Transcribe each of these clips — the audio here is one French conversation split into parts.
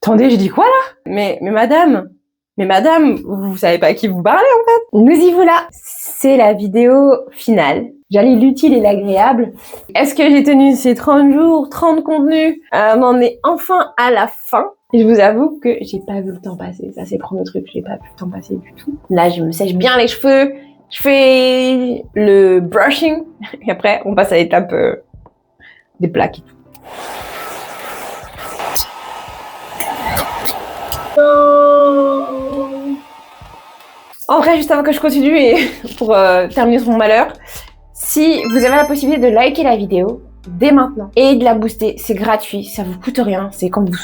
Attendez, j'ai dit quoi là? Mais madame, vous savez pas à qui vous parlez en fait? Nous y voilà. C'est la vidéo finale. J'allie l'utile et l'agréable. Est-ce que j'ai tenu ces 30 jours, 30 contenus? On en est enfin à la fin. Et je vous avoue que j'ai pas vu le temps passer. Ça, c'est le premier truc. J'ai pas vu le temps passer du tout. Là, je me sèche bien les cheveux. Je fais le brushing. Et après, on passe à l'étape des plaques et tout. En vrai, juste avant que je continue et pour terminer sur mon malheur, si vous avez la possibilité de liker la vidéo dès maintenant et de la booster, c'est gratuit, ça vous coûte rien. C'est quand vous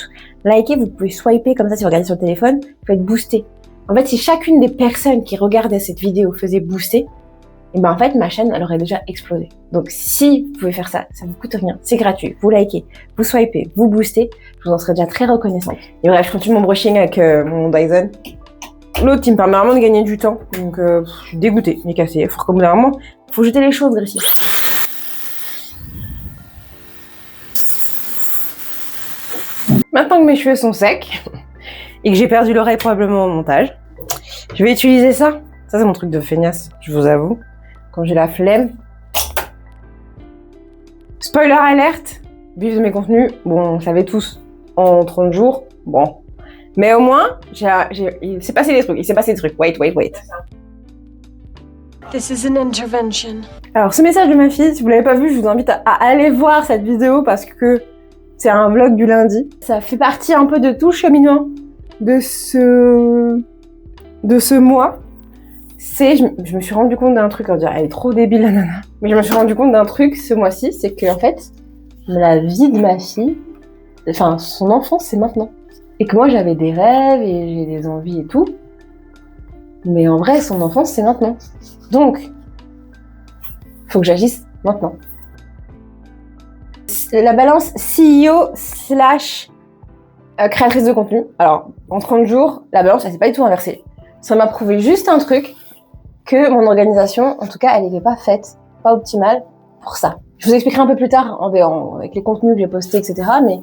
likez, vous pouvez swiper comme ça si vous regardez sur le téléphone, vous pouvez être boosté. En fait, si chacune des personnes qui regardaient cette vidéo faisait booster, et ben en fait ma chaîne elle aurait déjà explosé. Donc si vous pouvez faire ça, ça vous coûte rien, c'est gratuit. Vous likez, vous swipez, vous boostez, je vous en serais déjà très reconnaissante. Et bref, je continue mon brushing avec mon Dyson. L'autre, il me permet vraiment de gagner du temps. Donc, je suis dégoûtée. Il est cassé. Faut comme vraiment, faut jeter les choses, Gracie. Maintenant que mes cheveux sont secs et que j'ai perdu l'oreille probablement au montage, je vais utiliser ça. Ça, c'est mon truc de feignasse, je vous avoue. Quand j'ai la flemme. Spoiler alerte. Vive de mes contenus. Bon, on savait tous. En 30 jours. Bon. Mais au moins, il s'est passé des trucs. Wait. This is an intervention. Alors, ce message de ma fille, si vous l'avez pas vu, je vous invite à aller voir cette vidéo parce que c'est un vlog du lundi. Ça fait partie un peu de tout le cheminement de ce mois. Je me suis rendu compte d'un truc, on dirait, elle est trop débile la nana. Mais je me suis rendu compte d'un truc ce mois-ci, c'est que en fait, la vie de ma fille, enfin, son enfance, c'est maintenant. Et que moi, j'avais des rêves et j'ai des envies et tout. Mais en vrai, son enfance, c'est maintenant. Donc, faut que j'agisse maintenant. La balance CEO / créatrice de contenu. Alors, en 30 jours, la balance, elle s'est pas du tout inversée. Ça m'a prouvé juste un truc, que mon organisation, en tout cas, elle n'était pas faite, pas optimale pour ça. Je vous expliquerai un peu plus tard avec les contenus que j'ai postés, etc. Mais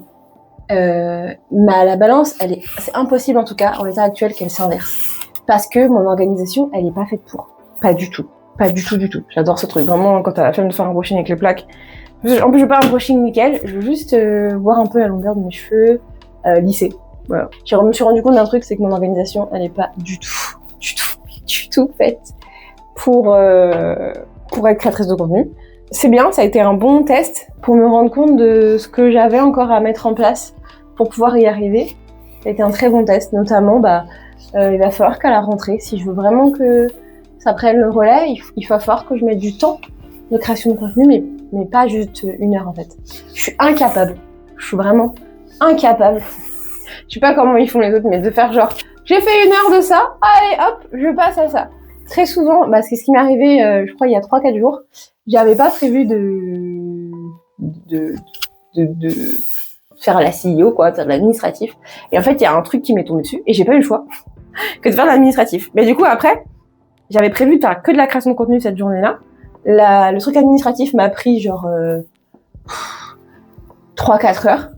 la balance, c'est impossible en tout cas en l'état actuel qu'elle s'inverse. Parce que mon organisation, elle est pas faite pour. Pas du tout. J'adore ce truc. Vraiment, quand t'as la flemme de faire un brushing avec les plaques. En plus, je veux pas un brushing nickel. Je veux juste voir un peu la longueur de mes cheveux lissés. Voilà. Je me suis rendu compte d'un truc, c'est que mon organisation, elle est pas du tout faite pour être créatrice de contenu. C'est bien, ça a été un bon test pour me rendre compte de ce que j'avais encore à mettre en place pour pouvoir y arriver. Ça a été un très bon test, notamment, il va falloir qu'à la rentrée, si je veux vraiment que ça prenne le relais, il va falloir que je mette du temps de création de contenu, mais pas juste 1 heure en fait. Je suis incapable. Je suis vraiment incapable. Je sais pas comment ils font les autres, mais de faire genre, j'ai fait 1 heure de ça, allez hop, je passe à ça. Très souvent, c'est ce qui m'est arrivé, je crois, il y a 3-4 jours, j'avais pas prévu de faire la CEO, quoi, faire de l'administratif. Et en fait, il y a un truc qui m'est tombé dessus, et j'ai pas eu le choix que de faire de l'administratif. Mais du coup, après, j'avais prévu de faire que de la création de contenu cette journée-là. Le truc administratif m'a pris genre 3-4 heures.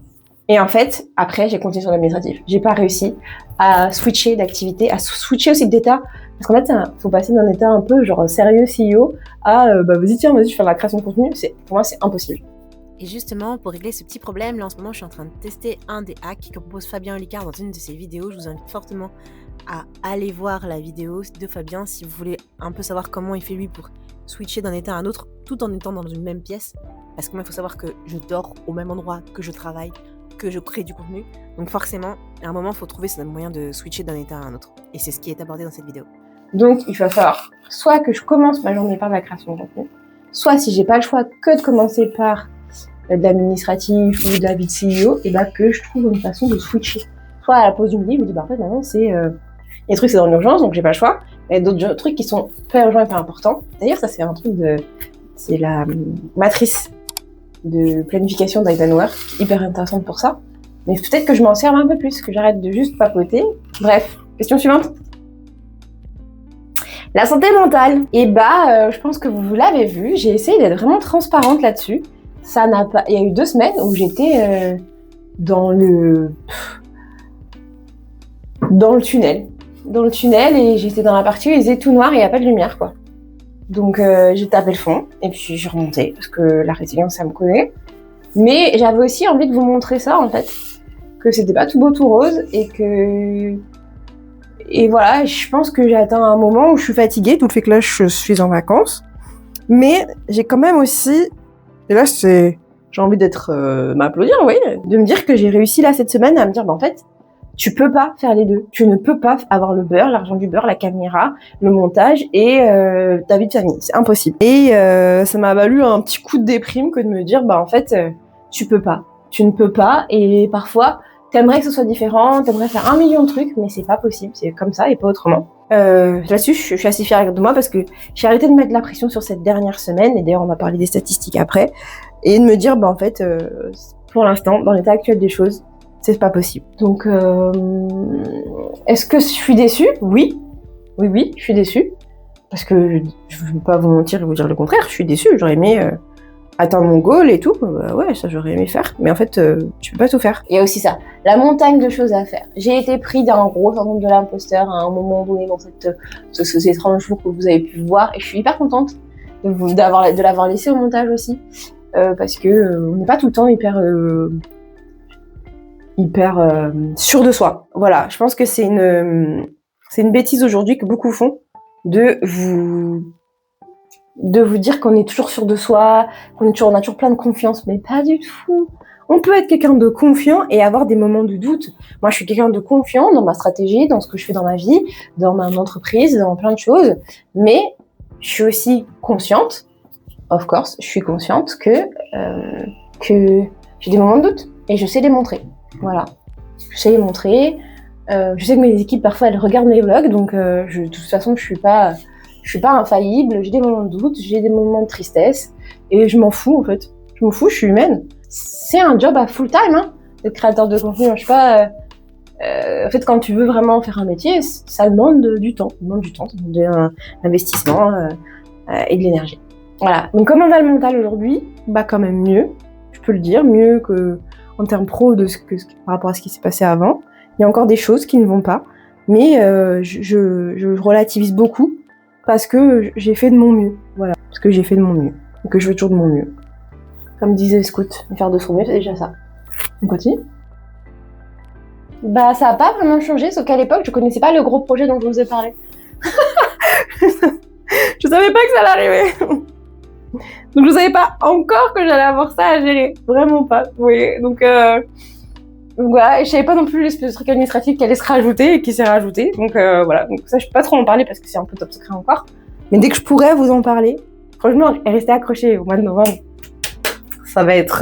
Et en fait, après, j'ai continué sur l'administratif. J'ai pas réussi à switcher d'activité, à switcher aussi d'état. Parce qu'en fait, faut passer d'un état un peu genre sérieux CEO à vas-y, je fais de la création de contenu. Pour moi, c'est impossible. Et justement, pour régler ce petit problème, là en ce moment, je suis en train de tester un des hacks que propose Fabien Olicard dans une de ses vidéos. Je vous invite fortement à aller voir la vidéo de Fabien si vous voulez un peu savoir comment il fait lui pour switcher d'un état à un autre tout en étant dans une même pièce. Parce que moi, il faut savoir que je dors au même endroit que je travaille, que je crée du contenu. Donc forcément, à un moment, il faut trouver ce moyen de switcher d'un état à un autre. Et c'est ce qui est abordé dans cette vidéo. Donc, il va falloir soit que je commence ma journée par la création de contenu, soit si j'ai pas le choix que de commencer par de l'administratif ou de la vie de CEO, et que je trouve une façon de switcher. Soit à la pause du midi, je me dis, en fait, maintenant, c'est... Il y a des trucs, c'est dans l'urgence, donc j'ai pas le choix. Mais d'autres trucs qui sont pas urgents et pas importants. D'ailleurs, ça, c'est un truc c'est la matrice de planification d'Eisenhower, hyper intéressante pour ça. Mais peut-être que je m'en serve un peu plus, que j'arrête de juste papoter. Bref, question suivante. La santé mentale. Et je pense que vous l'avez vu, j'ai essayé d'être vraiment transparente là-dessus. Il y a eu 2 semaines où j'étais dans le dans le tunnel. Et j'étais dans la partie où il faisait tout noir et il n'y a pas de lumière, quoi. Donc j'ai tapé le fond et puis je suis remontée parce que la résilience, ça me connaît. Mais j'avais aussi envie de vous montrer ça, en fait, que c'était pas tout beau tout rose et voilà, je pense que j'ai atteint un moment où je suis fatiguée, tout le fait que là je suis en vacances. Mais j'ai quand même aussi, et là j'ai envie d'être m'applaudir, oui, de me dire que j'ai réussi là cette semaine à me dire, en fait, tu peux pas faire les deux. Tu ne peux pas avoir le beurre, l'argent du beurre, la caméra, le montage et ta vie de famille. C'est impossible. Et ça m'a valu un petit coup de déprime que de me dire, en fait, tu peux pas. Tu ne peux pas. Et parfois, t'aimerais que ce soit différent, t'aimerais faire 1 million de trucs, mais c'est pas possible. C'est comme ça et pas autrement. Là-dessus, je suis assez fière de moi parce que j'ai arrêté de mettre la pression sur cette dernière semaine. Et d'ailleurs, on va parler des statistiques après. Et de me dire, en fait, pour l'instant, dans l'état actuel des choses, c'est pas possible. Donc, est-ce que je suis déçue ? Oui, je suis déçue. Parce que je ne veux pas vous mentir et vous dire le contraire, je suis déçue. J'aurais aimé atteindre mon goal et tout. Ouais, ça j'aurais aimé faire. Mais en fait, tu peux pas tout faire. Il y a aussi ça, la montagne de choses à faire. J'ai été pris d'un gros syndrome de l'imposteur à un moment donné dans ces étranges jours que vous avez pu voir. Et je suis hyper contente de l'avoir laissé au montage aussi. Parce que on n'est pas tout le temps hyper sûr de soi. Voilà, je pense que c'est une bêtise aujourd'hui que beaucoup font de vous dire qu'on est toujours sûr de soi, on a toujours plein de confiance, mais pas du tout. On peut être quelqu'un de confiant et avoir des moments de doute. Moi, je suis quelqu'un de confiant dans ma stratégie, dans ce que je fais dans ma vie, dans ma entreprise, dans plein de choses, mais je suis aussi consciente, of course, je suis consciente que j'ai des moments de doute et je sais les montrer. Voilà, je sais les montrer. Je sais que mes équipes parfois elles regardent mes vlogs, donc de toute façon je suis pas infaillible. J'ai des moments de doute, j'ai des moments de tristesse, et je m'en fous en fait. Je m'en fous, je suis humaine. C'est un job à full time, hein, d'être créateur de contenu. Je sais pas. En fait, quand tu veux vraiment faire un métier, ça demande du temps. Ça demande un investissement et de l'énergie. Voilà. Donc comment va le mental aujourd'hui ? Quand même mieux. Je peux le dire, mieux que en termes pro par rapport à ce qui s'est passé avant. Il y a encore des choses qui ne vont pas, mais je relativise beaucoup parce que j'ai fait de mon mieux. Voilà, parce que j'ai fait de mon mieux et que je fais toujours de mon mieux. Comme disait Scout, faire de son mieux, c'est déjà ça. On continue ? Ça n'a pas vraiment changé, sauf qu'à l'époque, je connaissais pas le gros projet dont je vous ai parlé. Je savais pas que ça allait arriver. Donc je savais pas encore que j'allais avoir ça à gérer. Vraiment pas. Oui, donc voilà, et je savais pas non plus l'espèce de truc administratif qui allait se rajouter et qui s'est rajouté. Donc voilà, donc ça je peux pas trop en parler parce que c'est un peu top secret encore. Mais dès que je pourrais vous en parler, franchement, restez accrochés au mois de novembre. Ça va être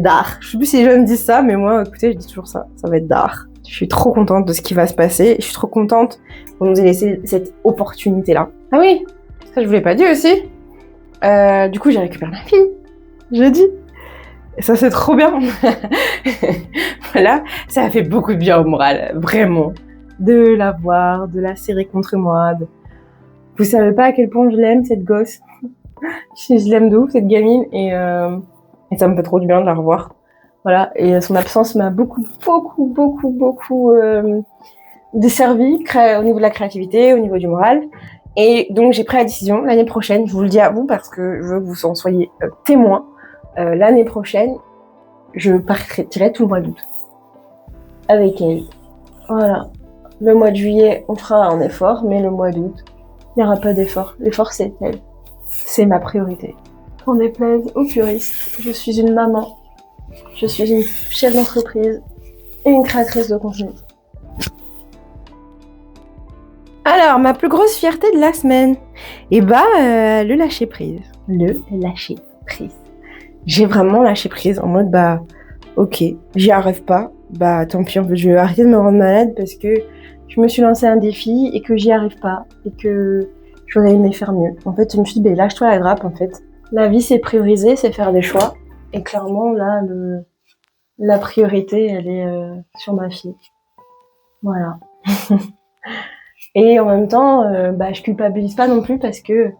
d'art. Je sais plus si les jeunes disent ça, mais moi, écoutez, je dis toujours ça. Ça va être d'art. Je suis trop contente de ce qui va se passer. Je suis trop contente qu'on nous ait laissé cette opportunité-là. Ah oui, ça je vous l'ai pas dit aussi. Du coup, j'ai récupéré ma fille. Jeudi. Et ça, c'est trop bien. Voilà, ça a fait beaucoup de bien au moral, vraiment. De la voir, de la serrer contre moi. Vous savez pas à quel point je l'aime, cette gosse. Je l'aime de ouf, cette gamine, et ça me fait trop du bien de la revoir. Voilà, et son absence m'a beaucoup desservi au niveau de la créativité, au niveau du moral. Et donc, j'ai pris la décision, l'année prochaine, je vous le dis à vous parce que je veux que vous en soyez témoins, l'année prochaine, je partirai tout le mois d'août avec elle. Voilà. Le mois de juillet, on fera un effort, mais le mois d'août, il n'y aura pas d'effort. L'effort, c'est elle. C'est ma priorité. Qu'on déplaise aux puristes, je suis une maman, je suis une chef d'entreprise et une créatrice de contenu. Alors, ma plus grosse fierté de la semaine, le lâcher prise. Le lâcher prise. J'ai vraiment lâché prise en mode, ok, j'y arrive pas, tant pis, en fait, je vais arrêter de me rendre malade parce que je me suis lancé un défi et que j'y arrive pas et que j'aurais aimé faire mieux. En fait, je me suis dit, lâche-toi la grappe, en fait. La vie, c'est prioriser, c'est faire des choix. Et clairement, là, la priorité, elle est sur ma fille. Voilà. Et en même temps, je culpabilise pas non plus parce que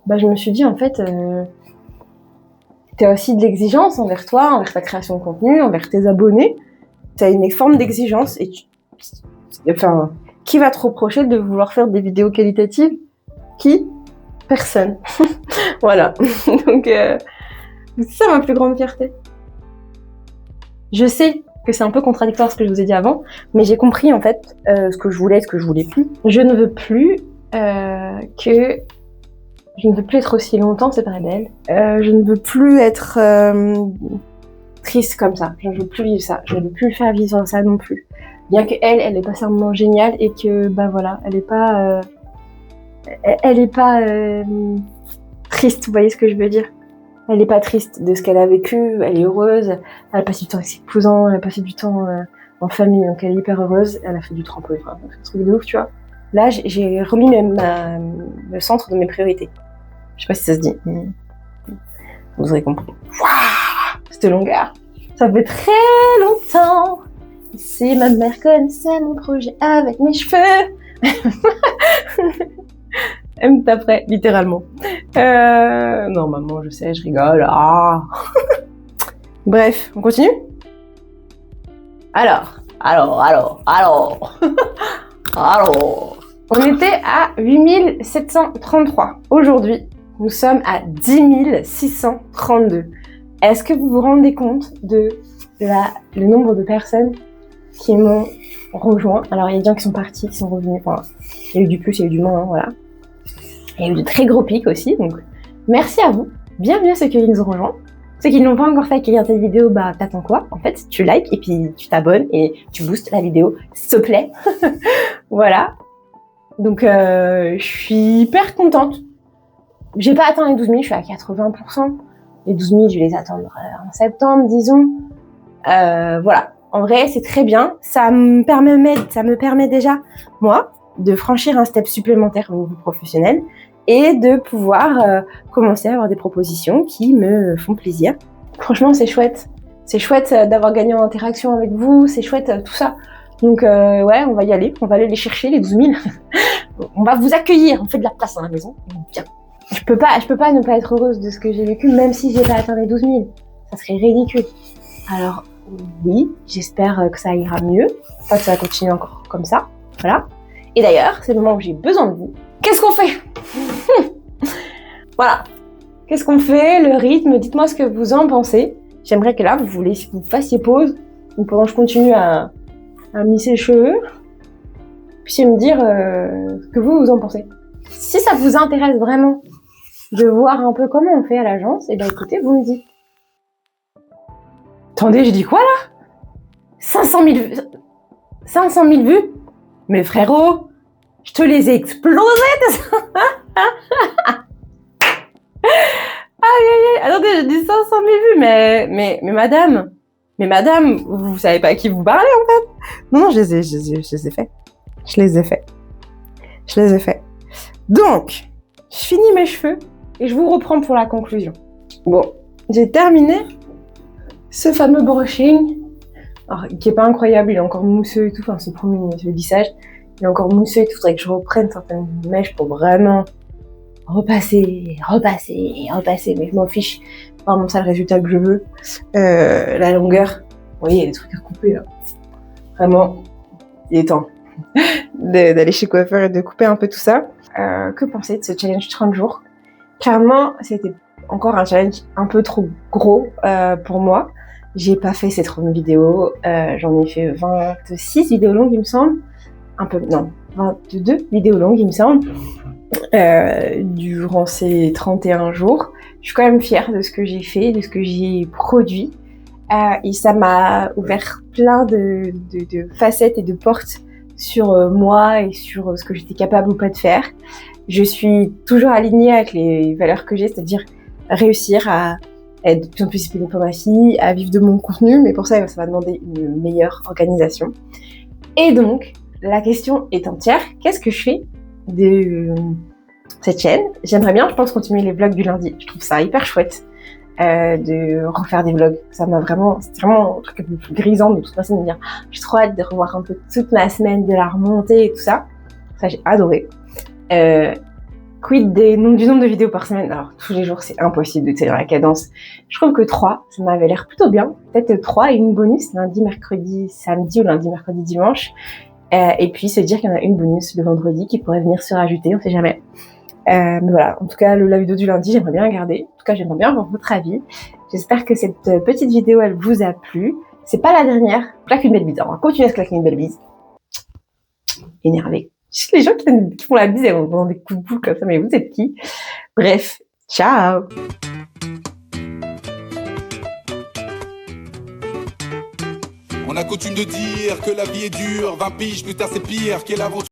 je me suis dit, en fait, t'as aussi de l'exigence envers toi, envers ta création de contenu, envers tes abonnés. T'as une forme d'exigence et Enfin, qui va te reprocher de vouloir faire des vidéos qualitatives? Qui? Personne. Voilà. Donc, c'est ça ma plus grande fierté. Je sais que c'est un peu contradictoire ce que je vous ai dit avant, mais j'ai compris en fait ce que je voulais et ce que je voulais plus. Je ne veux plus je ne veux plus être aussi longtemps séparée d'elle. Je ne veux plus être triste comme ça. Je ne veux plus vivre ça. Je ne veux plus faire vivre ça non plus. Bien que elle est pas simplement géniale et que bah voilà, elle est pas triste. Vous voyez ce que je veux dire? Elle est pas triste de ce qu'elle a vécu. Elle est heureuse. Elle a passé du temps avec ses cousins. Elle a passé du temps en famille. Donc elle est hyper heureuse. Elle a fait du trampoline. Enfin, c'est un truc de ouf, tu vois. Là, j'ai remis le centre de mes priorités. Je sais pas si ça se dit, mais vous aurez compris. Waouh, cette longueur. Ça fait très longtemps. Si ma mère connaissait mon projet avec mes cheveux. Elle me taperait, littéralement. Non, maman, je sais, je rigole. Ah. Bref, on continue? Alors. On était à 8733. Aujourd'hui, nous sommes à 10 632. Est-ce que vous vous rendez compte de le nombre de personnes qui m'ont rejoint? Alors, il y a des gens qui sont partis, qui sont revenus. Enfin, il y a eu du plus, il y a eu du moins, hein, voilà. Il y a eu de très gros pics aussi, donc merci à vous. Bienvenue à ceux qui nous ont rejoints. Ceux qui ne l'ont pas encore fait et qui regardent cette vidéo, bah t'attends quoi? En fait, tu likes et puis tu t'abonnes et tu boostes la vidéo, s'il te plaît. Voilà. Donc, je suis hyper contente. J'ai pas atteint les 12 000, je suis à 80%. Les 12 000, je vais les attendre en septembre, disons. Voilà. En vrai, c'est très bien. Ça me permet déjà, moi, de franchir un step supplémentaire au niveau professionnel et de pouvoir commencer à avoir des propositions qui me font plaisir. Franchement, c'est chouette. C'est chouette d'avoir gagné en interaction avec vous. C'est chouette, tout ça. Donc, ouais, on va y aller. On va aller les chercher, les 12 000. On va vous accueillir. On fait de la place dans la maison. Bien. Je peux pas ne pas être heureuse de ce que j'ai vécu, même si j'ai pas atteint les 12 000. Ça serait ridicule. Alors, oui, j'espère que ça ira mieux. Pas que ça va continuer encore comme ça. Voilà. Et d'ailleurs, c'est le moment où j'ai besoin de vous. Qu'est-ce qu'on fait? Voilà. Qu'est-ce qu'on fait? Le rythme, dites-moi ce que vous en pensez. J'aimerais que là, vous fassiez pause. Donc pendant que je continue à me lisser les cheveux, puissiez me dire ce que vous en pensez. Si ça vous intéresse vraiment de voir un peu comment on fait à l'agence, et bien écoutez, vous me dites. Attendez, j'ai dit quoi là? 500 000 vues? Mais frérot, je te les ai explosés. Aïe, attendez, j'ai dit 500 000 vues, mais madame, vous savez pas à qui vous parlez en fait? Non, je les ai fait. Donc, je finis mes cheveux et je vous reprends pour la conclusion. Bon, j'ai terminé ce fameux brushing, alors, qui est pas incroyable, il est encore mousseux et tout, enfin ce premier lissage, il est encore mousseux et tout, faudrait que je reprenne certaines mèches pour vraiment repasser, mais je m'en fiche, vraiment ça le résultat que je veux, la longueur, vous voyez, il y a des trucs à couper là, vraiment, il est temps d'aller chez coiffeur et de couper un peu tout ça. Que penser de ce challenge 30 jours? Clairement, c'était encore un challenge un peu trop gros pour moi. J'ai pas fait ces 30 vidéos, j'en ai fait 26 vidéos longues il me semble, 22 vidéos longues il me semble, durant ces 31 jours. Je suis quand même fière de ce que j'ai fait, de ce que j'ai produit, et ça m'a ouvert plein de facettes et de portes sur moi et sur ce que j'étais capable ou pas de faire. Je suis toujours alignée avec les valeurs que j'ai, c'est-à-dire réussir à être de plus en plus disponible pour ma fille, à vivre de mon contenu, mais pour ça, ça va demander une meilleure organisation. Et donc, la question est entière, qu'est-ce que je fais de cette chaîne? J'aimerais bien, je pense, continuer les vlogs du lundi. Je trouve ça hyper chouette de refaire des vlogs. C'est vraiment un truc un peu plus grisant de toute façon, de me dire j'ai trop hâte de revoir un peu toute ma semaine, de la remonter et tout ça. Ça, j'ai adoré. Quid du nombre de vidéos par semaine? Alors, tous les jours, c'est impossible de tenir la cadence. Je trouve que 3, ça m'avait l'air plutôt bien. Peut-être 3 et une bonus, lundi, mercredi, samedi ou lundi, mercredi, dimanche. Et puis se dire qu'il y en a une bonus le vendredi qui pourrait venir se rajouter, on sait jamais. Mais voilà, en tout cas, la vidéo du lundi, j'aimerais bien la garder. En tout cas, j'aimerais bien avoir votre avis. J'espère que cette petite vidéo, elle vous a plu. C'est pas la dernière. Claque une belle bise. Alors, on va continuer à se claquer une belle bise. Énervé. Les gens qui font la bise, elles vont prendre des coups de boule comme ça, mais vous êtes qui? Bref, ciao! On a coutume de dire que la vie est dure, 20 piges plus tard c'est pire, quelle aventure.